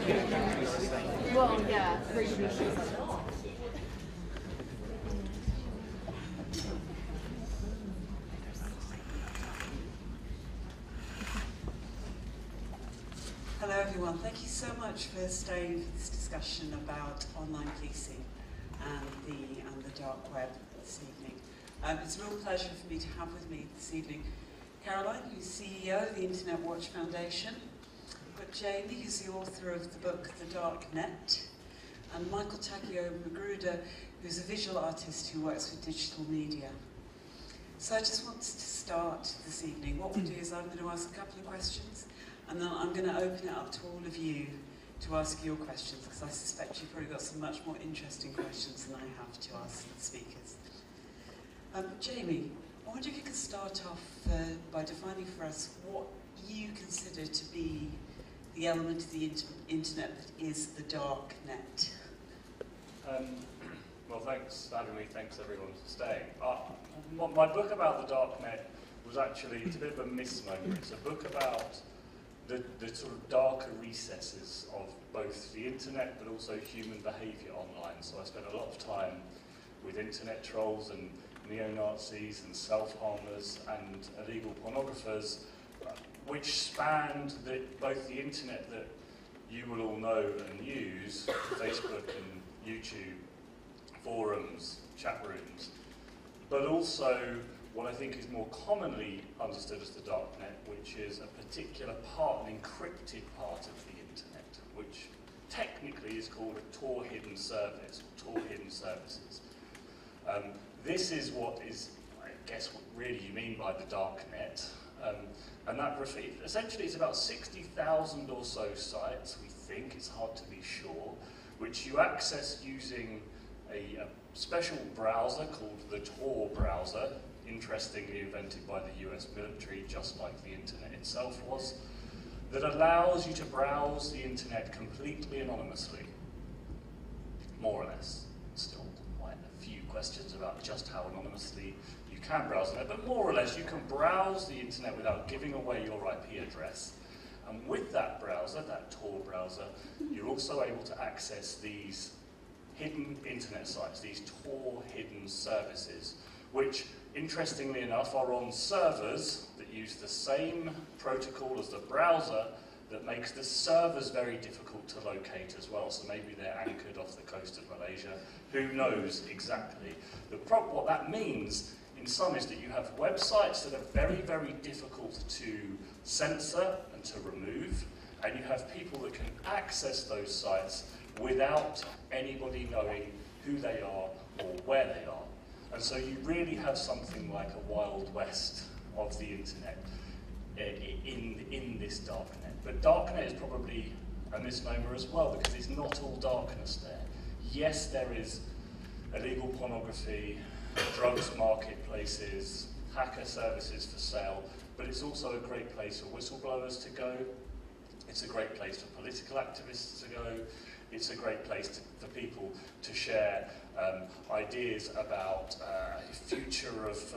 Well, yeah. Hello everyone, thank you so much for staying for this discussion about online policing and the dark web this evening. It's a real pleasure for me to have with me this evening Caroline, who's CEO of the Internet Watch Foundation. We've got Jamie, who's the author of the book The Dark Net, and Michael Takeo Magruder, who's a visual artist who works with digital media. So I just want to start this evening. What we'll do is I'm going to ask a couple of questions, and then I'm going to open it up to all of you to ask your questions, because I suspect you've probably got some much more interesting questions than I have to ask the speakers. Jamie, I wonder if you could start off by defining for us what you consider to be the element of the internet that is the dark net. Well, thanks for having me. Thanks everyone for staying. My book about the dark net was actually, it's a bit of a misnomer. It's a book about the sort of darker recesses of both the internet but also human behaviour online. So I spent a lot of time with internet trolls and neo-Nazis and self-harmers and illegal pornographers, which spanned both the internet that you will all know and use, Facebook and YouTube, forums, chat rooms, but also what I think is more commonly understood as the darknet, which is a particular part, an encrypted part of the internet, which technically is called a Tor hidden service, or Tor hidden services. This is what is, I guess, what really you mean by the darknet, and that essentially is about 60,000 or so sites, we think, it's hard to be sure, which you access using a special browser called the Tor browser, interestingly invented by the US military, just like the internet itself was, that allows you to browse the internet completely anonymously, more or less. Still quite a few questions about just how anonymously you can browse it, but more or less you can browse the internet without giving away your IP address. And with that browser, that Tor browser, you're also able to access these hidden internet sites, these Tor hidden services, which, interestingly enough, are on servers that use the same protocol as the browser that makes the servers very difficult to locate as well. So maybe they're anchored off the coast of Malaysia. Who knows exactly? What that means, in sum, is that you have websites that are very, very difficult to censor and to remove, and you have people that can access those sites without anybody knowing who they are or where they are. And so you really have something like a Wild West of the internet in this darknet. But darknet is probably a misnomer as well, because it's not all darkness there. Yes, there is illegal pornography, drugs marketplaces, hacker services for sale, but it's also a great place for whistleblowers to go. It's a great place for political activists to go. It's a great place for people to share ideas about a future of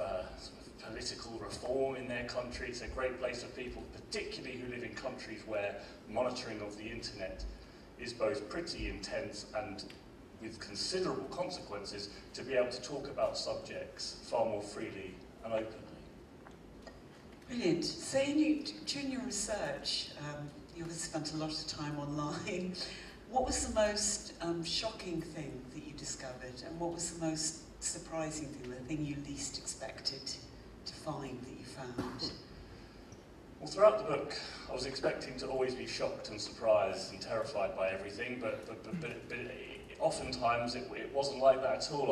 political reform in their country. It's a great place for people, particularly who live in countries where monitoring of the internet is both pretty intense and with considerable consequences, to be able to talk about subjects far more freely and openly. Brilliant. So during your research, you obviously spent a lot of time online. What was the most shocking thing that you discovered, and what was the most surprising thing, the thing you least expected to find that you found? Well, throughout the book, I was expecting to always be shocked and surprised and terrified by everything, but oftentimes it wasn't like that at all.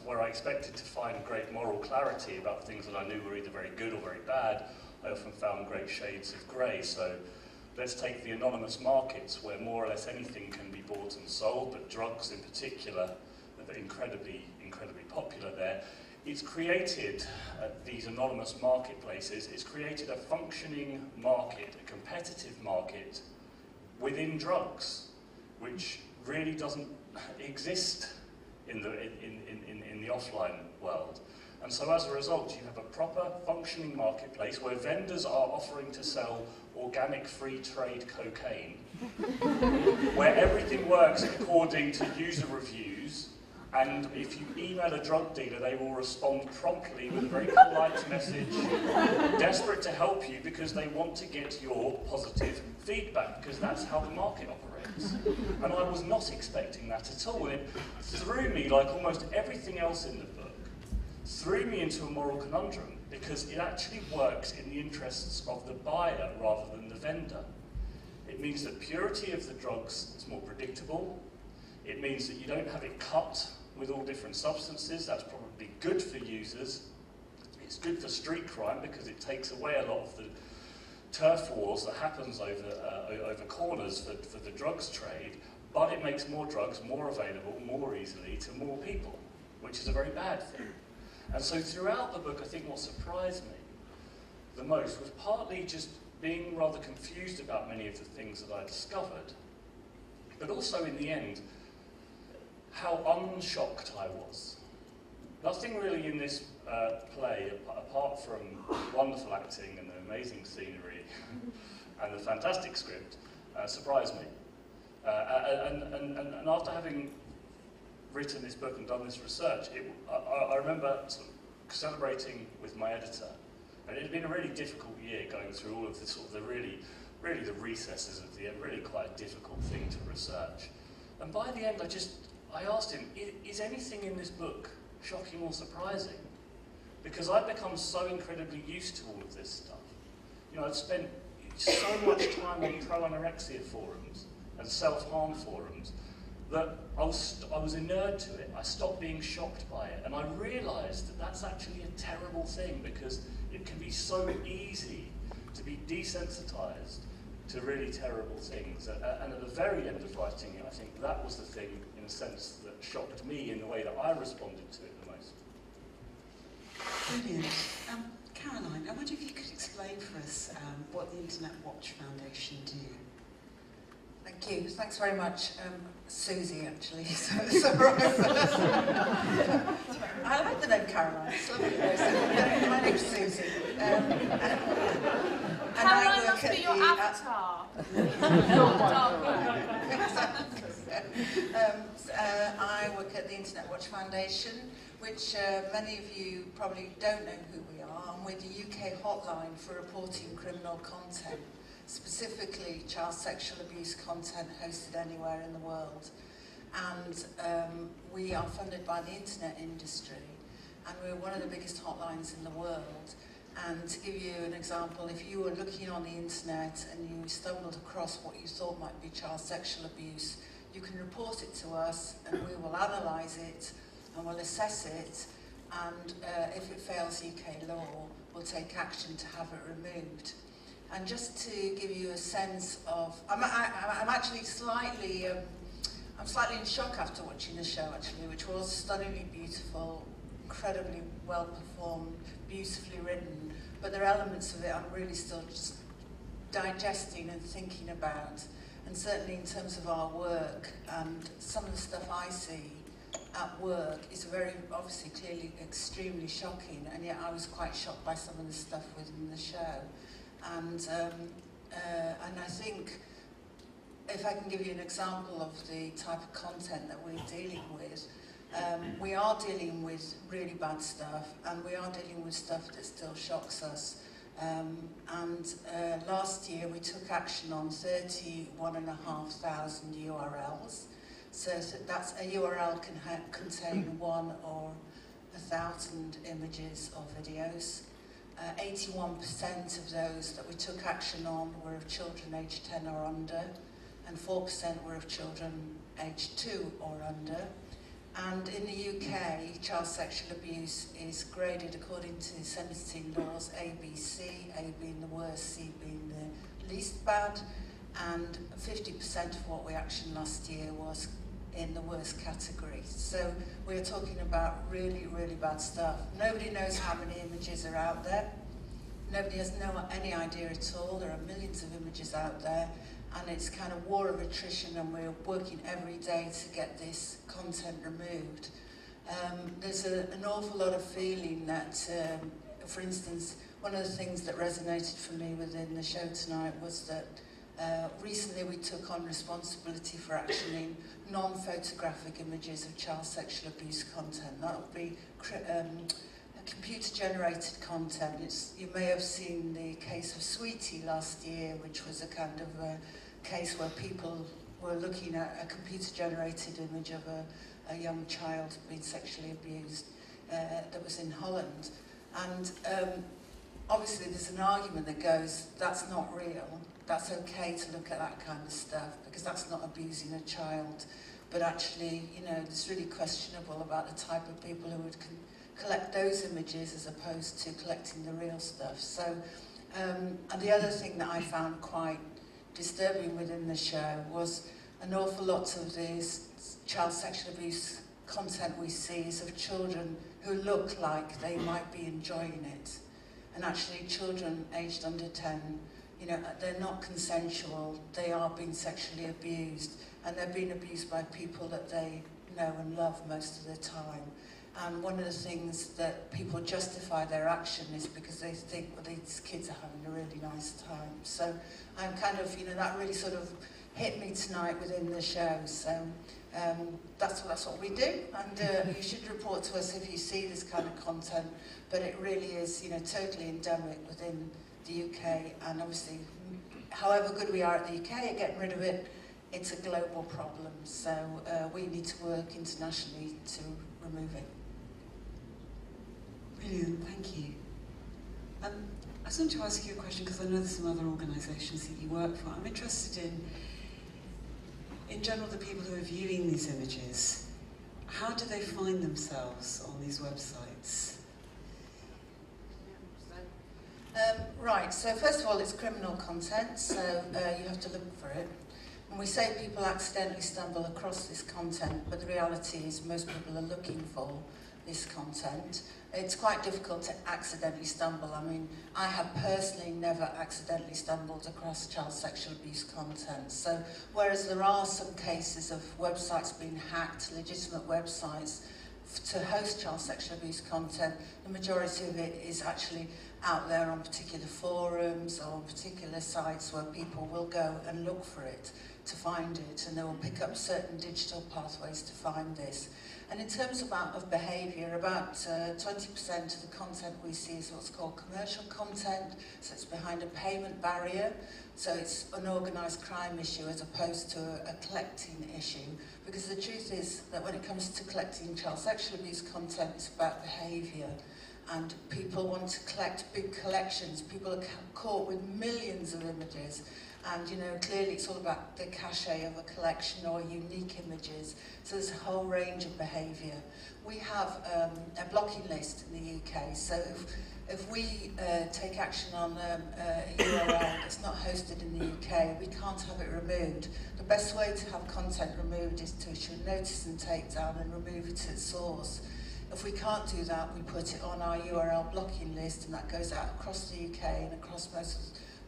Where I expected to find great moral clarity about things that I knew were either very good or very bad, I often found great shades of grey. So let's take the anonymous markets, where more or less anything can be bought and sold, but drugs in particular are incredibly popular there. It's created, these anonymous marketplaces, it's created a functioning market, a competitive market within drugs, which really doesn't exist in the offline world. And so as a result, you have a proper functioning marketplace where vendors are offering to sell organic free trade cocaine, where everything works according to user reviews, and if you email a drug dealer, they will respond promptly with a very polite message, desperate to help you because they want to get your positive feedback, because that's how the market operates. And I was not expecting that at all. And it threw me, like almost everything else in the book, threw me into a moral conundrum, because it actually works in the interests of the buyer rather than the vendor. It means that purity of the drugs is more predictable. It means that you don't have it cut with all different substances. That's probably good for users. It's good for street crime because it takes away a lot of the turf wars that happens over corners for the drugs trade, but it makes more drugs more available more easily to more people, which is a very bad thing. And so throughout the book, I think what surprised me the most was partly just being rather confused about many of the things that I discovered, but also in the end, how unshocked I was. Nothing really in this play, apart from wonderful acting and the amazing scenery and the fantastic script, surprised me. And after having written this book and done this research, I remember sort of celebrating with my editor, and it had been a really difficult year going through all of the sort of the really the recesses of the end, really quite a difficult thing to research. And by the end, I asked him, is anything in this book shocking or surprising? Because I'd become so incredibly used to all of this stuff. You know, I'd spent so much time on pro-anorexia forums and self-harm forums that I was inured to it. I stopped being shocked by it, and I realised that that's actually a terrible thing, because it can be so easy to be desensitised to really terrible things. And at the very end of writing it, I think that was the thing, in a sense, that shocked me in the way that I responded to it the most. Brilliant. Caroline, I wonder if you could explain for us what the Internet Watch Foundation do. Thank you. Thanks very much. Susie, actually. So right. I like the name Caroline. It's lovely. My name's Susie. Caroline must be your avatar. I work at the Internet Watch Foundation, which many of you probably don't know who we are, and we're the UK hotline for reporting criminal content, specifically child sexual abuse content hosted anywhere in the world. And we are funded by the internet industry, and we're one of the biggest hotlines in the world. And to give you an example, if you were looking on the internet and you stumbled across what you thought might be child sexual abuse, you can report it to us, and we will analyse it and we'll assess it, and if it fails UK law, we'll take action to have it removed. And just to give you a sense of, I'm actually slightly, I'm slightly in shock after watching the show, actually, which was stunningly beautiful, incredibly well performed, beautifully written, but there are elements of it I'm really still just digesting and thinking about. And certainly in terms of our work, and some of the stuff I see at work is very, obviously, clearly extremely shocking, and yet I was quite shocked by some of the stuff within the show. And I think, if I can give you an example of the type of content that we're dealing with, we are dealing with really bad stuff, and we are dealing with stuff that still shocks us. Last year we took action on 31,500 URLs. So that's a URL can contain 1 or 1,000 images or videos. 81% of those that we took action on were of children aged 10 or under, and 4% were of children aged 2 or under. And in the UK, child sexual abuse is graded according to sentencing laws A, B, C, A being the worst, C being the least bad, and 50% of what we actioned last year was in the worst category. So we're talking about really, really bad stuff. Nobody knows how many images are out there. Nobody has any idea at all. There are millions of images out there, and it's kind of war of attrition, and we're working every day to get this content removed. there's an awful lot of feeling that, for instance, one of the things that resonated for me within the show tonight was that recently we took on responsibility for actioning non-photographic images of child sexual abuse content. That would be computer-generated content. You may have seen the case of Sweetie last year, which was a kind of a case where people were looking at a computer-generated image of a young child being sexually abused that was in Holland. And obviously there's an argument that goes, that's not real. That's okay to look at that kind of stuff because that's not abusing a child. But actually, you know, it's really questionable about the type of people who would collect those images as opposed to collecting the real stuff. So, and the other thing that I found quite disturbing within the show was an awful lot of this child sexual abuse content we see is of children who look like they might be enjoying it. And actually children aged under 10, you know, they're not consensual, they are being sexually abused, and they're being abused by people that they know and love most of the time. And one of the things that people justify their action is because they think, well, these kids are having a really nice time. So I'm kind of, you know, that really sort of hit me tonight within the show. So that's what we do. And you should report to us if you see this kind of content. But it really is, you know, totally endemic within the UK. And obviously, however good we are at the UK at getting rid of it, it's a global problem. So we need to work internationally to remove it. Brilliant, thank you. I just want to ask you a question because I know there's some other organisations that you work for. I'm interested in general, the people who are viewing these images. How do they find themselves on these websites? Right, so first of all, it's criminal content, so you have to look for it. And we say people accidentally stumble across this content, but the reality is most people are looking for this content. It's quite difficult to accidentally stumble. I mean, I have personally never accidentally stumbled across child sexual abuse content. So, whereas there are some cases of websites being hacked, legitimate websites, to host child sexual abuse content, the majority of it is actually out there on particular forums or on particular sites where people will go and look for it to find it, and they will pick up certain digital pathways to find this. And in terms of behaviour, about 20% of the content we see is what's called commercial content, so it's behind a payment barrier, so it's an organised crime issue as opposed to a collecting issue, because the truth is that when it comes to collecting child sexual abuse content, it's about behaviour, and people want to collect big collections. People are caught with millions of images, and you know, clearly it's all about the cachet of a collection or unique images. So there's a whole range of behaviour. We have a blocking list in the UK, so if we take action on a URL that's not hosted in the UK, we can't have it removed. The best way to have content removed is to issue a notice and takedown and remove it at source. If we can't do that, we put it on our URL blocking list, and that goes out across the UK and across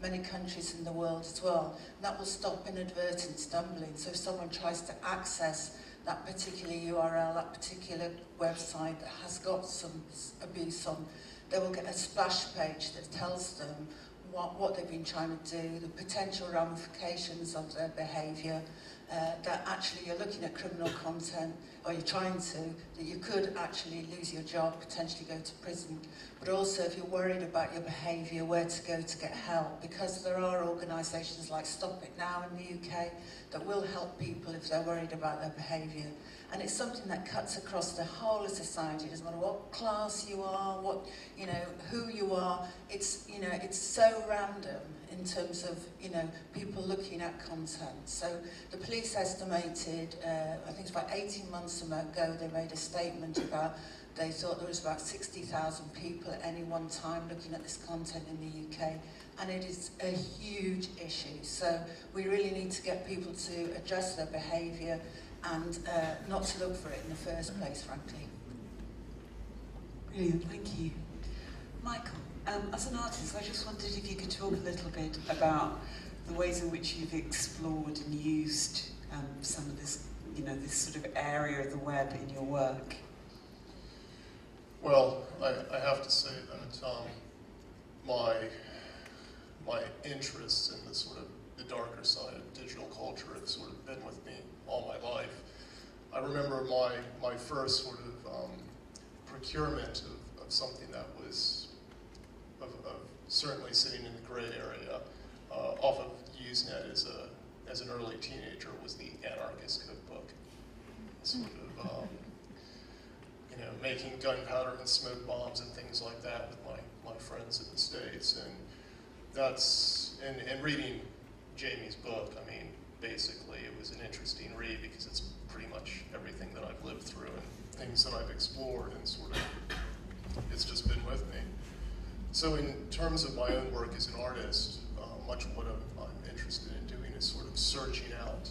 many countries in the world as well. And that will stop inadvertent stumbling. So if someone tries to access that particular URL, that particular website that has got some abuse on, they will get a splash page that tells them what they've been trying to do, the potential ramifications of their behaviour, that actually you're looking at criminal content, or you're trying to, that you could actually lose your job, potentially go to prison. But also, if you're worried about your behaviour, where to go to get help, because there are organisations like Stop It Now in the UK that will help people if they're worried about their behaviour. And it's something that cuts across the whole of society. It doesn't matter what class you are, what, you know, who you are. It's, you know, it's so random in terms of, you know, people looking at content. So the police estimated, I think it's about 18 months ago, they made a statement about, they thought there was about 60,000 people at any one time looking at this content in the UK. And it is a huge issue. So we really need to get people to adjust their behaviour and not to look for it in the first place, frankly. Brilliant, thank you. Michael, as an artist, I just wondered if you could talk a little bit about the ways in which you've explored and used some of this, you know, this sort of area of the web in your work. Well, I have to say that my interests in the sort of the darker side of digital culture have sort of been with me all my life. I remember my first sort of procurement of something that was of certainly sitting in the gray area off of Usenet as an early teenager was the Anarchist Cookbook. Sort of you know, making gunpowder and smoke bombs and things like that with my friends in the States. And that's, and reading Jamie's book, I mean, basically it was an interesting read because it's pretty much everything that I've lived through and things that I've explored, and sort of, it's just been with me. So in terms of my own work as an artist, much of what I'm interested in doing is sort of searching out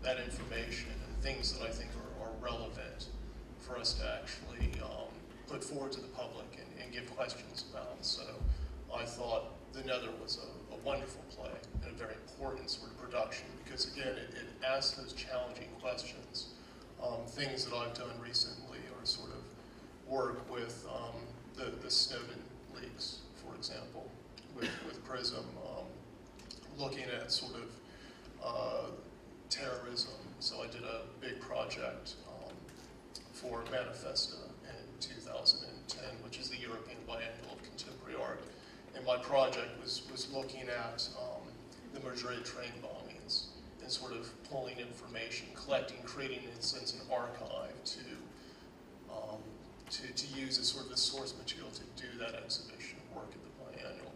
that information and things that I think are relevant for us to actually put forward to the public and give questions about. So I thought The Nether was a wonderful play and a very important sort of production because, again, it asks those challenging questions. Things that I've done recently are sort of work with the Snowden leaks, for example, with PRISM, looking at sort of terrorism. So I did a big project for Manifesta in 2010, which is the European Biennial of Contemporary Art. And my project was looking at the Madrid train bombings and sort of pulling information, collecting, creating, in a sense, an archive to use as sort of the source material to do that exhibition work at the biennial.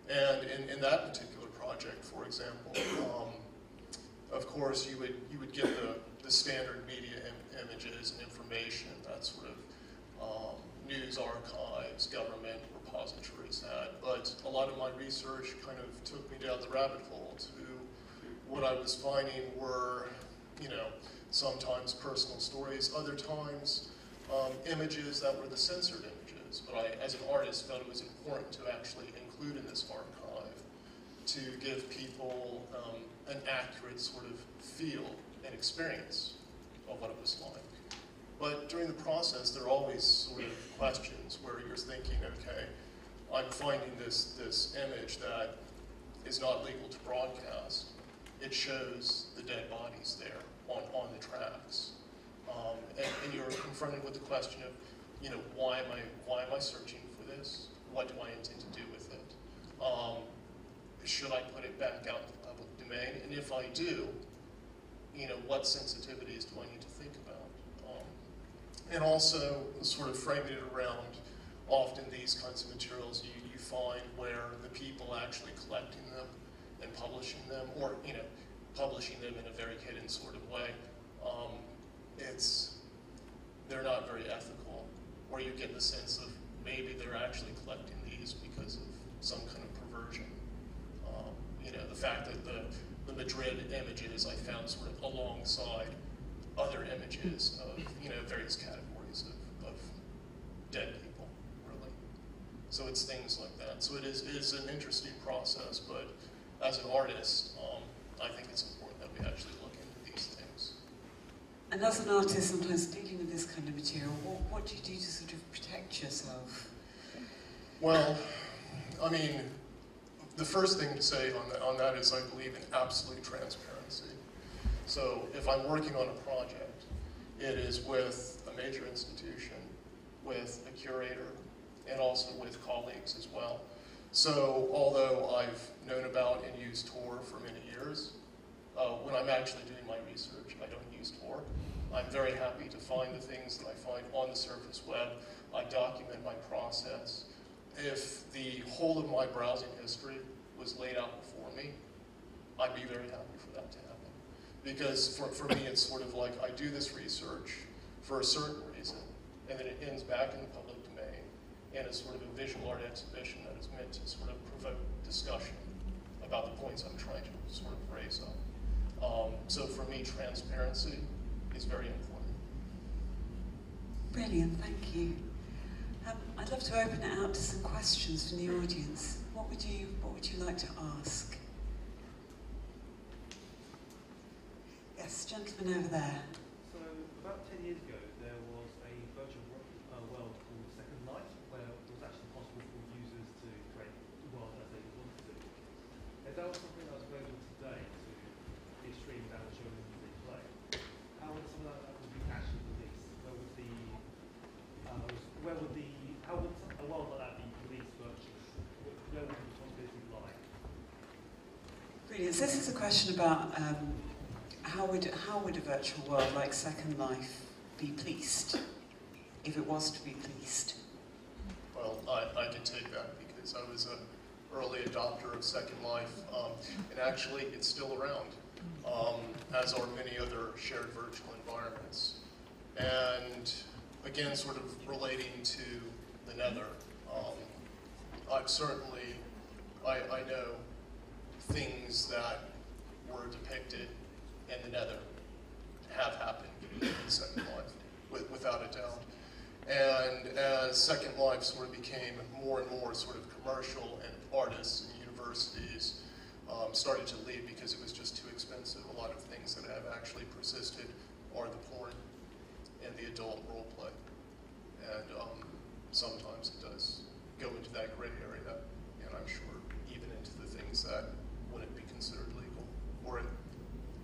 And in that particular project, for example, of course, you would get the standard media images and information that sort of news archives, government repositories had. But a lot of my research kind of took me down the rabbit hole to what I was finding were, you know, sometimes personal stories, other times images that were the censored images. But I, as an artist, felt it was important to actually include in this archive to give people an accurate sort of feel and experience of what it was like. But during the process, there are always sort of questions where you're thinking, okay, I'm finding this image that is not legal to broadcast. It shows the dead bodies there on the tracks. And you're confronted with the question of, you know, why am I searching for this? What do I intend to do with it? Should I put it back out in the public domain? And if I do, you know, what sensitivities do I need to think about? And also sort of framing it around, often these kinds of materials you find where the people actually collecting them and publishing them, or, you know, publishing them in a very hidden sort of way, they're not very ethical, or you get the sense of maybe they're actually collecting these because of some kind of perversion. You know, the fact that the Madrid images I found sort of alongside other images of, you know, various categories of dead people, really. So it's things like that. So it is an interesting process, but as an artist, I think it's important that we actually look into these things. And as an artist, sometimes dealing with this kind of material, what do you do to sort of protect yourself? Well, I mean, the first thing to say on that is I believe in absolute transparency. So if I'm working on a project, it is with a major institution, with a curator, and also with colleagues as well. So although I've known about and used Tor for many years, when I'm actually doing my research, I don't use Tor. I'm very happy to find the things that I find on the surface web. I document my process. If the whole of my browsing history was laid out before me, I'd be very happy for that to happen. Because for me, it's sort of like I do this research for a certain reason, and then it ends back in the public domain, and it's sort of a visual art exhibition that is meant to sort of provoke discussion about the points I'm trying to sort of raise up. So for me, transparency is very important. Brilliant, thank you. I'd love to open it out to some questions from the audience. What would you like to ask? Yes, gentleman over there. So about 10 years ago, there was a virtual world called Second that was something that was available today to be streamed down children as they play. How would something like that would be actually released? Where would the how would a world like that be released virtually? Where would the responsibility lie? Brilliant. So this is a question about how would a virtual world like Second Life be policed, if it was to be policed? Well, I can take that because I was an early adopter of Second Life, and actually it's still around, as are many other shared virtual environments. And again, sort of relating to the Nether, I know things that were depicted in the Nether have happened in Second Life, without a doubt. And as Second Life sort of became more and more sort of commercial, and artists and universities started to leave because it was just too expensive, a lot of things that have actually persisted are the porn and the adult role play. And sometimes it does go into that gray area, and I'm sure even into the things that wouldn't be considered legal or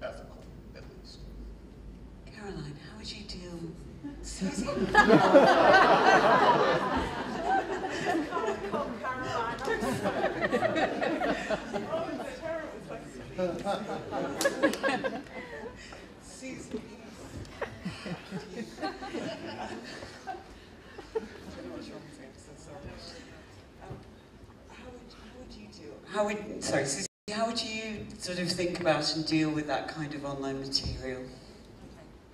ethical, at least. Caroline, how would you deal? Susie? Susie. Susie, how would you sort of think about and deal with that kind of online material?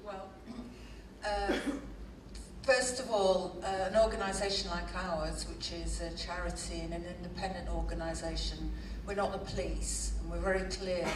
Well, first of all, an organisation like ours, which is a charity and an independent organisation, we're not the police, and we're very clear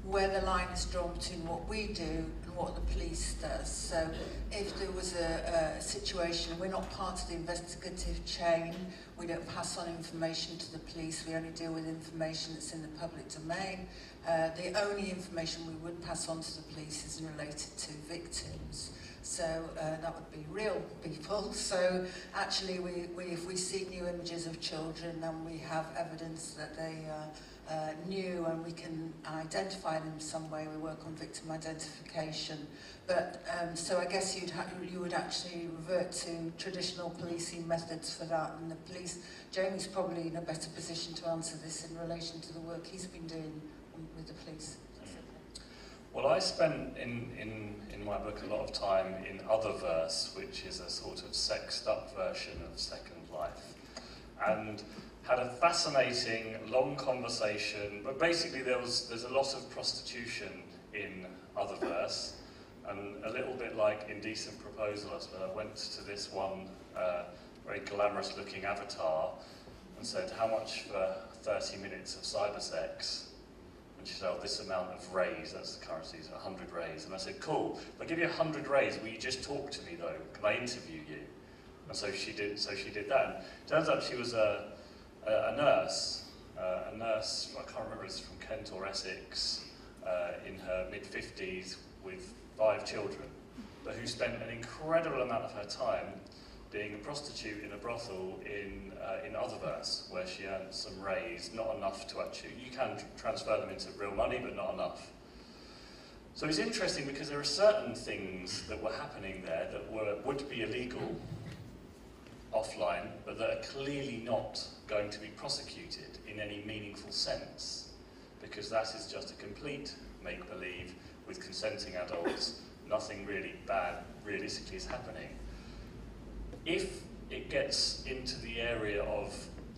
where the line is drawn between what we do and what the police does. So if there was a situation, we're not part of the investigative chain, we don't pass on information to the police, we only deal with information that's in the public domain. The only information we would pass on to the police is related to victims. So that would be real people. So actually, if we see new images of children, then we have evidence that they knew, and we can identify them in some way. We work on victim identification. But so I guess you would actually revert to traditional policing methods for that. And the police, Jamie's probably in a better position to answer this in relation to the work he's been doing with the police. Well, I spent in my book a lot of time in Otherverse, which is a sort of sexed up version of Second Life, and had a fascinating long conversation. But basically, there's a lot of prostitution in Otherverse, and a little bit like Indecent Proposal, I went to this one very glamorous looking avatar and said, how much for 30 minutes of cyber sex? And she said, oh, this amount of rays, that's the currency, so 100 rays. And I said, cool, if I give you 100 rays, will you just talk to me though? Can I interview you? And so she did that. And it turns out she was a nurse, I can't remember if it's from Kent or Essex, in her mid-50s with 5 children, but who spent an incredible amount of her time being a prostitute in a brothel in Otherverse, where she earned some rays, not enough to actually, you can transfer them into real money, but not enough. So it's interesting because there are certain things that were happening there that would be illegal offline, but that are clearly not going to be prosecuted in any meaningful sense, because that is just a complete make-believe with consenting adults. Nothing really bad realistically is happening. If it gets into the area of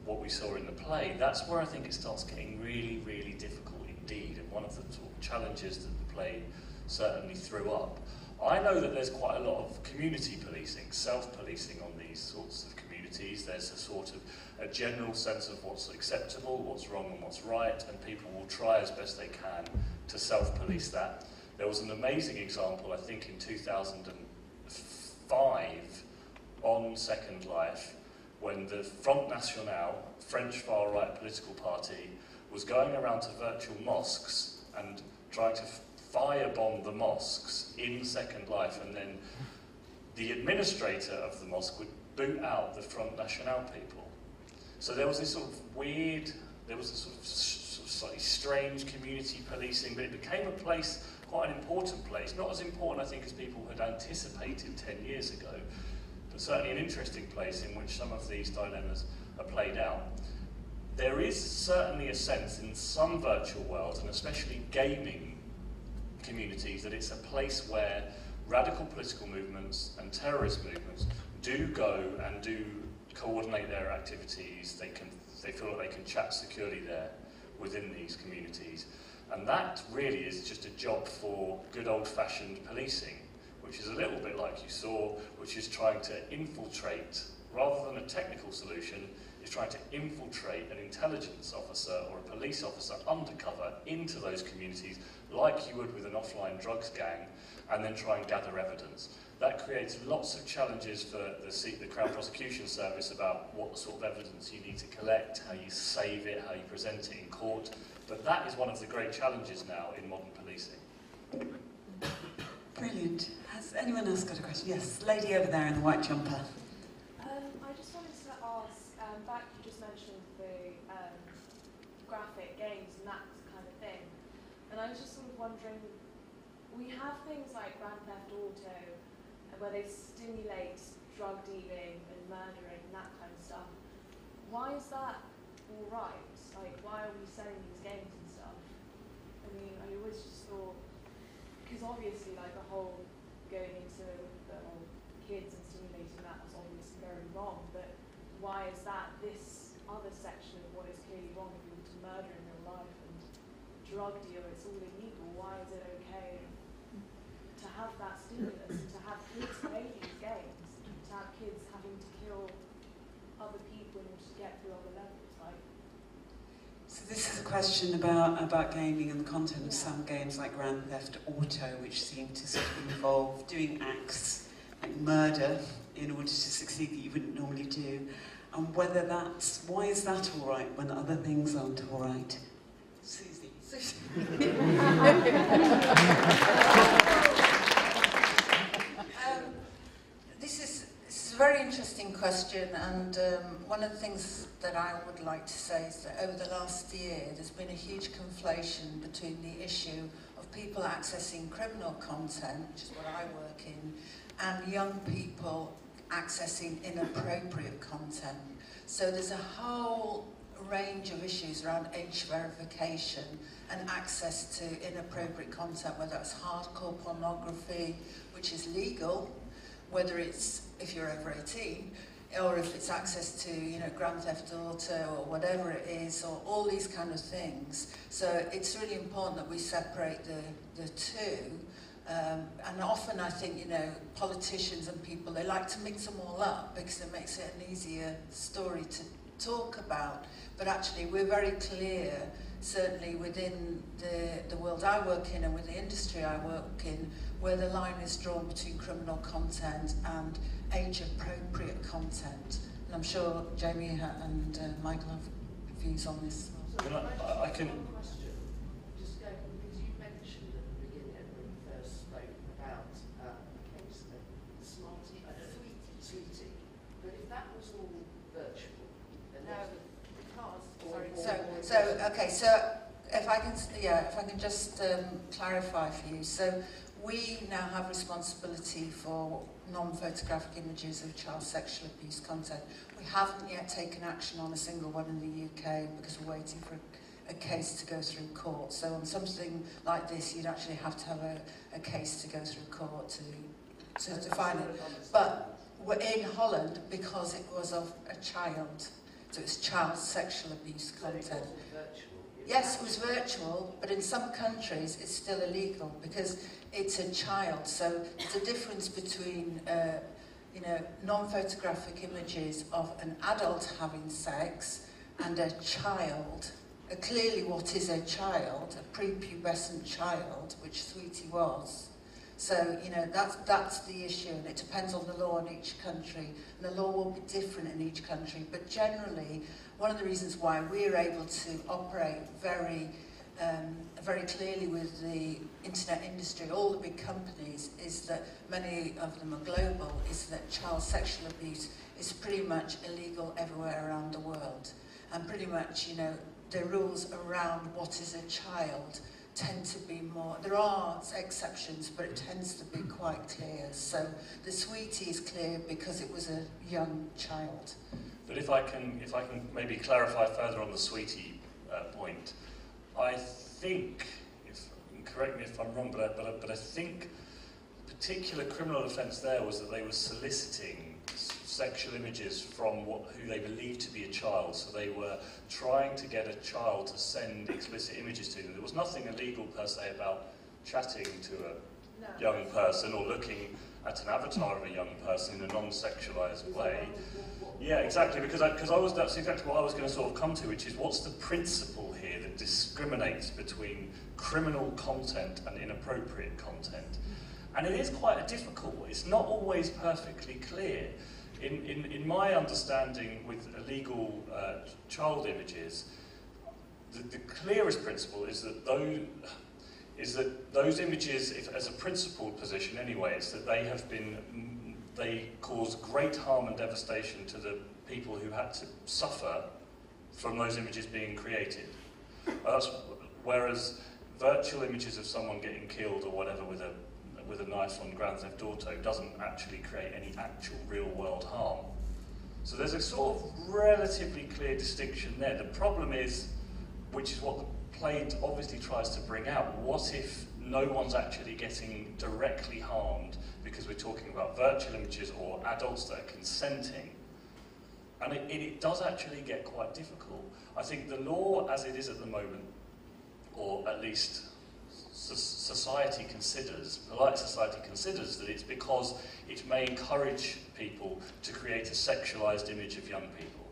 what we saw in the play, that's where I think it starts getting really, really difficult indeed, and one of the sort of challenges that the play certainly threw up. I know that there's quite a lot of community policing, self-policing on these sorts of communities. There's a sort of a general sense of what's acceptable, what's wrong and what's right, and people will try as best they can to self-police that. There was an amazing example, I think in 2005, on Second Life, when the Front National, French far-right political party, was going around to virtual mosques and trying to firebomb the mosques in Second Life, and then the administrator of the mosque would boot out the Front National people. So there was this sort of weird, there was a sort of slightly strange community policing, but it became a place, quite an important place, not as important I think as people had anticipated 10 years ago, but certainly an interesting place in which some of these dilemmas are played out. There is certainly a sense in some virtual worlds, and especially gaming communities, that it's a place where radical political movements and terrorist movements do go and do coordinate their activities. They feel like they can chat securely there within these communities. And that really is just a job for good old-fashioned policing, which is a little bit like you saw, which is trying to infiltrate, rather than a technical solution, is trying to infiltrate an intelligence officer or a police officer undercover into those communities, like you would with an offline drugs gang, and then try and gather evidence. That creates lots of challenges for the Crown Prosecution Service about what sort of evidence you need to collect, how you save it, how you present it in court. But that is one of the great challenges now in modern policing. Brilliant. Has anyone else got a question? Yes, lady over there in the white jumper. I just wanted to ask, back you just mentioned the graphic games and that kind of thing. And I was just sort of wondering, we have things like Grand Theft Auto, where they stimulate drug dealing and murdering and that kind of stuff. Why is that all right? Like, why are we selling these games and stuff? I mean, I always just thought, because obviously, like, the whole going into the whole kids and stimulating that was obviously very wrong, but why is that this other section of what is clearly wrong, if you were to murder in real life and drug deal, it's all illegal, why is it okay to have that stimulus, and to have kids play these games, to have kids having to kill other people in order to get through other levels? Like, So this is a question about gaming and the content of some games like Grand Theft Auto, which seem to sort of involve doing acts like murder in order to succeed that you wouldn't normally do, and whether that's, why is that all right when other things aren't all right? Susie. This is a very interesting question, and one of the things that I would like to say is that over the last year there's been a huge conflation between the issue of people accessing criminal content, which is what I work in, and young people accessing inappropriate content. So there's a whole range of issues around age verification and access to inappropriate content, whether it's hardcore pornography, which is legal, whether it's if you're over 18, or if it's access to, you know, Grand Theft Auto or whatever it is, or all these kind of things. So it's really important that we separate the two. And often I think, you know, politicians and people, they like to mix them all up because it makes it an easier story to talk about. But actually we're very clear, certainly within the world I work in and with the industry I work in, where the line is drawn between criminal content and age-appropriate content. And I'm sure Jamie and Michael have views on this. I can... One question. Just going, because you mentioned at the beginning when you first spoke about a case of Smarty, Sweetie. But if that was all virtual, then So if I can just clarify for you. So we now have responsibility for non-photographic images of child sexual abuse content. We haven't yet taken action on a single one in the UK because we're waiting for a case to go through court. So on something like this, you'd actually have to have a case to go through court to define it. But we're in Holland because it was of a child. So it's child sexual abuse content. So it wasn't virtual? Yes, it was virtual, but in some countries it's still illegal because it's a child. So there's a difference between non-photographic images of an adult having sex and a child. Clearly what is a child, a prepubescent child, which Sweetie was. So, you know, that's the issue, and it depends on the law in each country, and the law will be different in each country. But generally, one of the reasons why we're able to operate very clearly with the internet industry, all the big companies, is that many of them are global, is that child sexual abuse is pretty much illegal everywhere around the world. And pretty much, you know, the rules around what is a child tend to be more, there are exceptions, but it tends to be quite clear. So the sweetie is clear because it was a young child. But if I can maybe clarify further on the sweetie point, I think, correct me if I'm wrong, but I think the particular criminal offence there was that they were soliciting sexual images from who they believed to be a child. So they were trying to get a child to send explicit images to them. There was nothing illegal per se about chatting to a young person or looking at an avatar of a young person in a non-sexualised way. Yeah, exactly, because that's exactly what I was going to sort of come to, which is what's the principle here that discriminates between criminal content and inappropriate content? And it is quite a difficult one. It's not always perfectly clear. In my understanding with illegal child images, the clearest principle is that those images, as a principled position anyway, is that they cause great harm and devastation to the people who had to suffer from those images being created. Whereas virtual images of someone getting killed or whatever with a knife on Grand Theft Auto doesn't actually create any actual real-world harm. So there's a sort of relatively clear distinction there. The problem is, which is what the plaid obviously tries to bring out, what if no one's actually getting directly harmed because we're talking about virtual images or adults that are consenting? And it does actually get quite difficult. I think the law as it is at the moment, or at least society considers, polite society considers, that it's because it may encourage people to create a sexualised image of young people,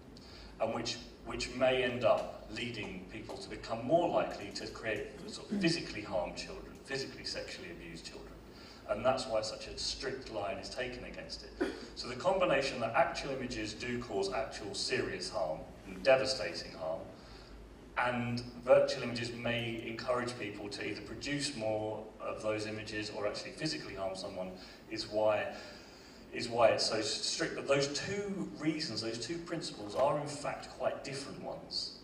and which may end up leading people to become more likely to create sort of physically harmed children, physically sexually abused children. And that's why such a strict line is taken against it. So the combination that actual images do cause actual serious harm and devastating harm, and virtual images may encourage people to either produce more of those images or actually physically harm someone, is why it's so strict. But those two reasons, those two principles, are in fact quite different ones.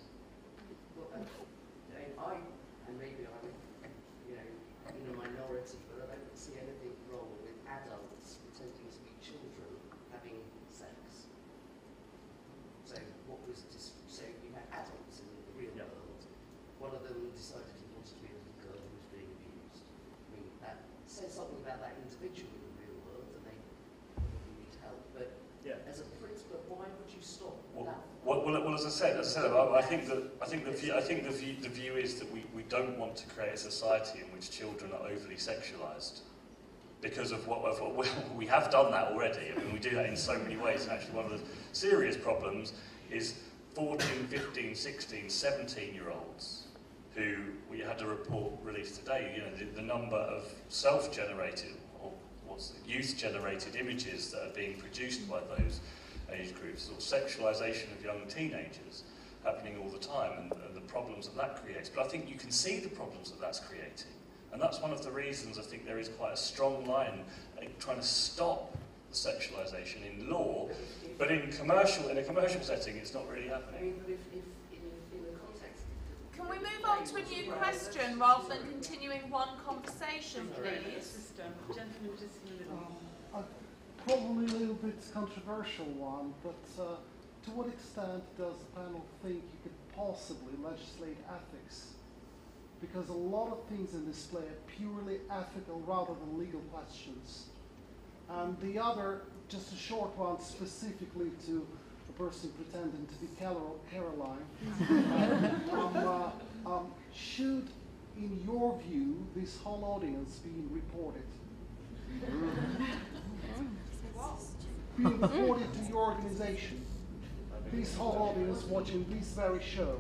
Well, and maybe I'm, in a minority, but I don't see anything wrong with adults pretending to be children having sex. So so you had adults in the real world. One of them decided he wanted to be a little girl who was being abused. I mean, that says something about that individual in the real world, and they need help. But as a principle, why would you stop that? Well, as I said, I think the view is that we don't want to create a society in which children are overly sexualised. Because of what we have done that already. I mean, we do that in so many ways, and actually one of the serious problems is 14, 15, 16, 17-year-olds who we had a report released today. The number of self-generated or youth-generated images that are being produced by those age groups, or sexualisation of young teenagers happening all the time, and the problems that creates. But I think you can see the problems that that's creating. And that's one of the reasons I think there is quite a strong line trying to stop the sexualisation in law, but in a commercial setting, it's not really happening. I mean, but if in the context... Can we move on to a new question rather than continuing one conversation, please? Gentleman just in the middle. Probably a little bit controversial one, but to what extent does the panel think you could possibly legislate ethics? Because a lot of things in this play are purely ethical rather than legal questions. And the other, just a short one specifically to a person pretending to be Caroline. Should, in your view, this whole audience be reported? Being reported to your organization. This whole audience watching this very show,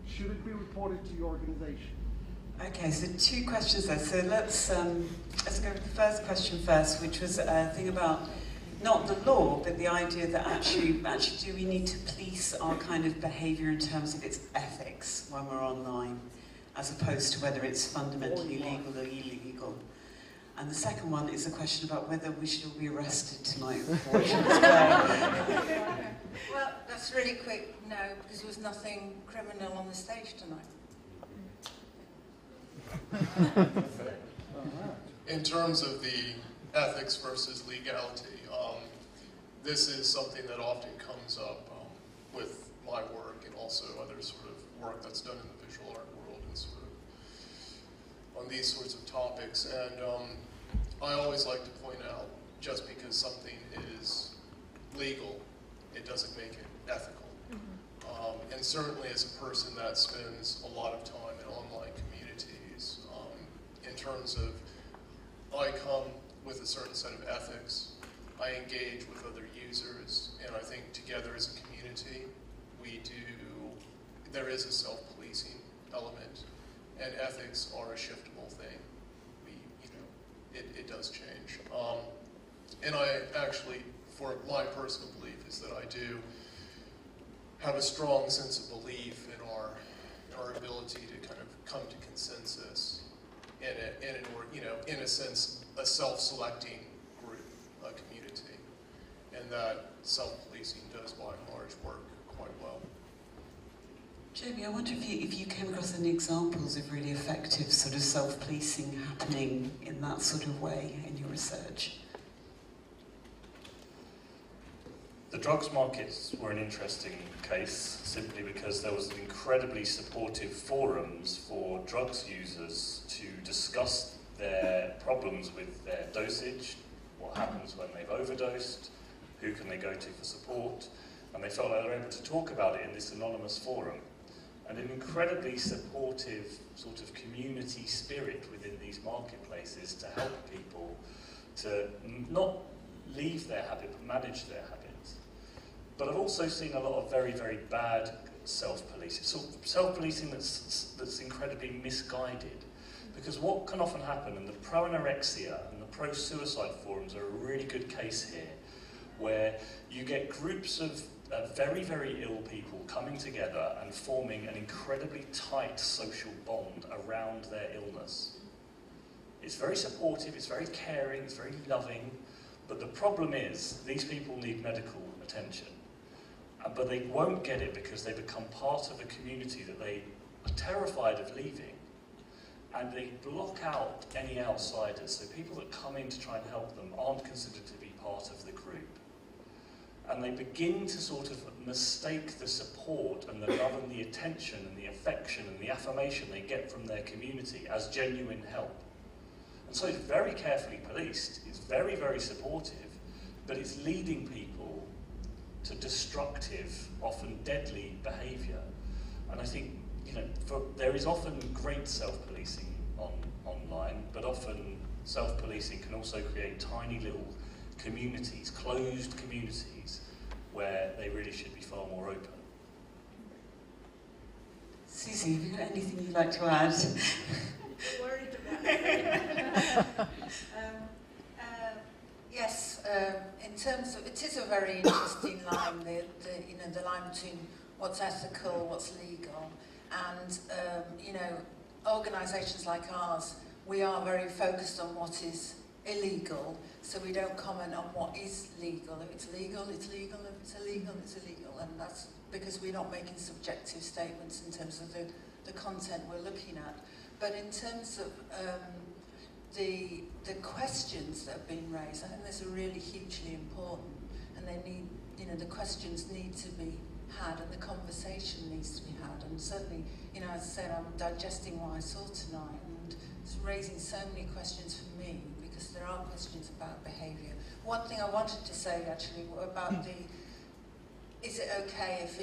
should it be reported to your organization? Okay, so two questions there. So let's go with the first question first, which was a thing about not the law, but the idea that actually do we need to police our kind of behaviour in terms of its ethics when we're online, as opposed to whether it's fundamentally legal or illegal. And the second one is a question about whether we should all be arrested tonight for watching this play. Well, that's really quick, no, because there was nothing criminal on the stage tonight. In terms of the ethics versus legality, this is something that often comes up with my work and also other sort of work that's done in the visual art world and sort of on these sorts of topics. And I always like to point out, just because something is legal, it doesn't make it ethical. And certainly as a person that spends a lot of time in online communities, in terms of I come with a certain set of ethics, I engage with other users, and I think together as a community, there is a self-policing element, and ethics are a shiftable thing. It does change. And I actually, for my personal belief, is that I do have a strong sense of belief in our ability to kind of come to consensus in a sense, a self-selecting group, a community, and that self-policing does, by and large, work quite well. Jamie, I wonder if you came across any examples of really effective sort of self-policing happening in that sort of way in your research. The drugs markets were an interesting case simply because there was incredibly supportive forums for drugs users to discuss their problems with their dosage, what happens when they've overdosed, who can they go to for support, and they felt like they were able to talk about it in this anonymous forum. And an incredibly supportive sort of community spirit within these marketplaces to help people to not leave their habit, but manage their habits. But I've also seen a lot of very, very bad self-policing. So self-policing that's incredibly misguided. Because what can often happen, and the pro-anorexia and the pro-suicide forums are a really good case here, where you get groups of very, very ill people coming together and forming an incredibly tight social bond around their illness. It's very supportive, it's very caring, it's very loving, but the problem is these people need medical attention. But they won't get it because they become part of a community that they are terrified of leaving, and they block out any outsiders. So people that come in to try and help them aren't considered to be part of the group. And they begin to sort of mistake the support and the love and the attention and the affection and the affirmation they get from their community as genuine help. And so it's very carefully policed, it's very, very supportive, but it's leading people to destructive, often deadly behaviour. And I think, there is often great self-policing online, but often self-policing can also create tiny little communities, closed communities, where they really should be far more open. Susie, have you got anything you'd like to add? Worried about it. Yes, in terms of, it is a very interesting line, the line between what's ethical, what's legal, and organisations like ours, we are very focused on what is illegal, so we don't comment on what is legal. If it's legal, it's legal. If it's illegal, it's illegal. And that's because we're not making subjective statements in terms of the content we're looking at. But in terms of the questions that have been raised, I think those are really hugely important, and they need, the questions need to be had, and the conversation needs to be had. And certainly, as I said, I'm digesting what I saw tonight, and it's raising so many questions for me, because there are questions about behaviour. One thing I wanted to say actually about is it okay if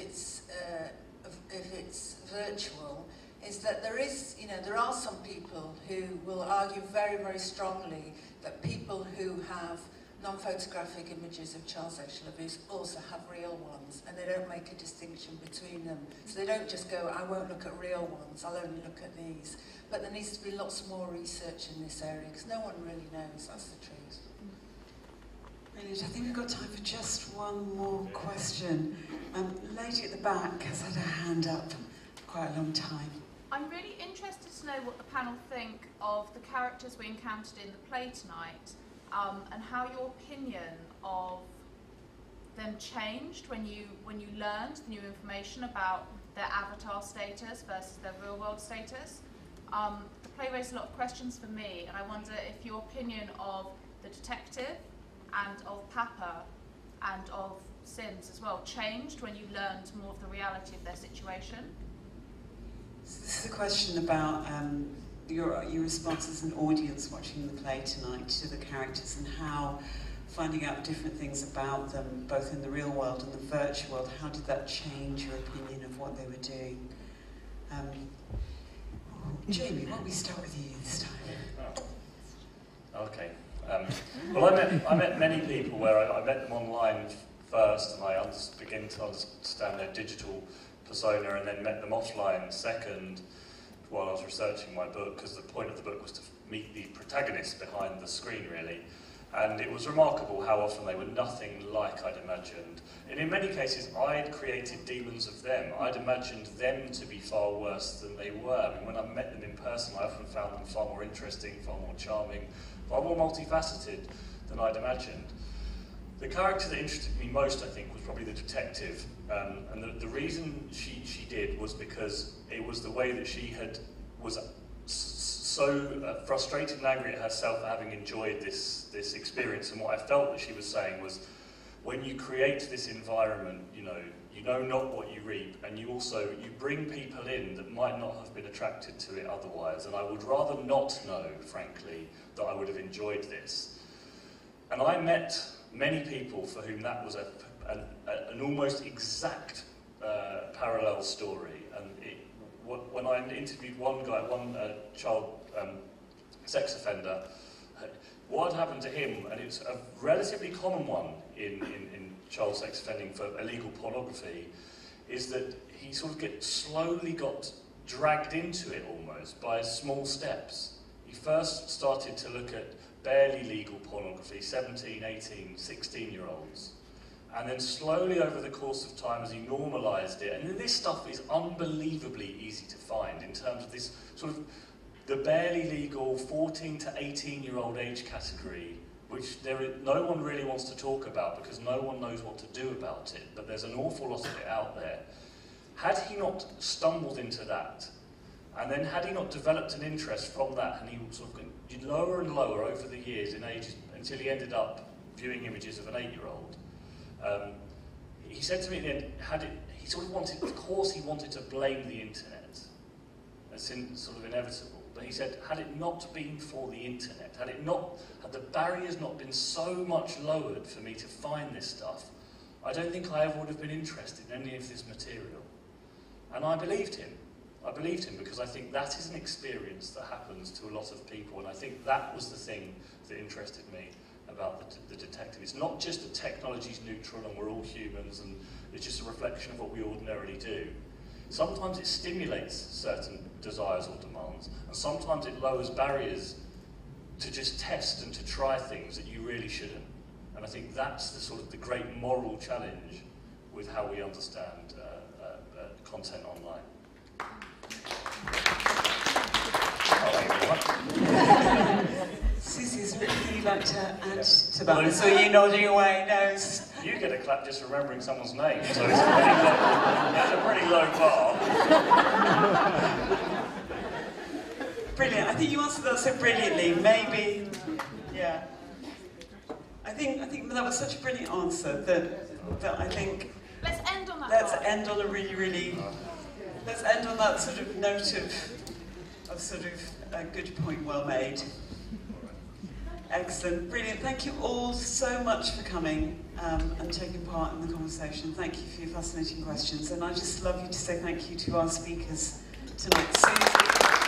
it's virtual, is that there are some people who will argue very, very strongly that people who have non-photographic images of child sexual abuse also have real ones, and they don't make a distinction between them. So they don't just go, I won't look at real ones, I'll only look at these. But there needs to be lots more research in this area, because no one really knows, that's the truth. Brilliant. I think we've got time for just one more question. Lady at the back has had her hand up for quite a long time. I'm really interested to know what the panel think of the characters we encountered in the play tonight, and how your opinion of them changed when you learned the new information about their avatar status versus their real world status. The play raised a lot of questions for me, and I wonder if your opinion of the detective and of Papa and of Sims as well changed when you learned more of the reality of their situation. So this is a question about your response as an audience watching the play tonight to the characters, and how finding out different things about them, both in the real world and the virtual world, how did that change your opinion of what they were doing? Jamie, why don't we start with you this time? Oh. Okay. Well, I met many people where I met them online first, and I began to understand their digital persona, and then met them offline second while I was researching my book, because the point of the book was to meet the protagonist behind the screen, really. And it was remarkable how often they were nothing like I'd imagined. And in many cases, I'd created demons of them. I'd imagined them to be far worse than they were. I mean, when I met them in person, I often found them far more interesting, far more charming, far more multifaceted than I'd imagined. The character that interested me most, I think, was probably the detective. And the reason she did was because it was the way that she was so frustrated and angry at herself for having enjoyed this experience. And what I felt that she was saying was, when you create this environment, you know not what you reap, and you bring people in that might not have been attracted to it otherwise. And I would rather not know, frankly, that I would have enjoyed this. And I met many people for whom that was an almost exact parallel story. And when I interviewed one child sex offender, what had happened to him, and it's a relatively common one in child sex offending for illegal pornography, is that he sort of slowly got dragged into it almost by small steps. He first started to look at barely legal pornography, 17, 18, 16-year-olds. And then slowly over the course of time, as he normalised it, and then this stuff is unbelievably easy to find in terms of this sort of the barely legal 14 to 18-year-old age category, which no one really wants to talk about because no one knows what to do about it, but there's an awful lot of it out there. Had he not stumbled into that, and then had he not developed an interest from that, and he sort of lower and lower over the years in ages until he ended up viewing images of an 8-year-old, he said to me at the end, he sort of wanted, of course he wanted to blame the internet. That's sort of inevitable. But he said, had it not been for the internet, had the barriers not been so much lowered for me to find this stuff, I don't think I ever would have been interested in any of this material. And I believed him. I believed him because I think that is an experience that happens to a lot of people, and I think that was the thing that interested me about the detective. It's not just that technology's neutral and we're all humans and it's just a reflection of what we ordinarily do. Sometimes it stimulates certain desires or demands, and sometimes it lowers barriers to just test and to try things that you really shouldn't. And I think that's the sort of the great moral challenge with how we understand content online. Susie, is there anything you'd like to add to that? I saw you nodding away, no. You get a clap just remembering someone's name, so it's a pretty low bar. Brilliant. I think you answered that so brilliantly. Maybe, yeah. I think that was such a brilliant answer that I think. Let's end on that. Let's end on a really. Let's end on that sort of note of sort of a good point, well made. Excellent, brilliant. Thank you all so much for coming and taking part in the conversation. Thank you for your fascinating questions. And I'd just love you to say thank you to our speakers tonight. Susie.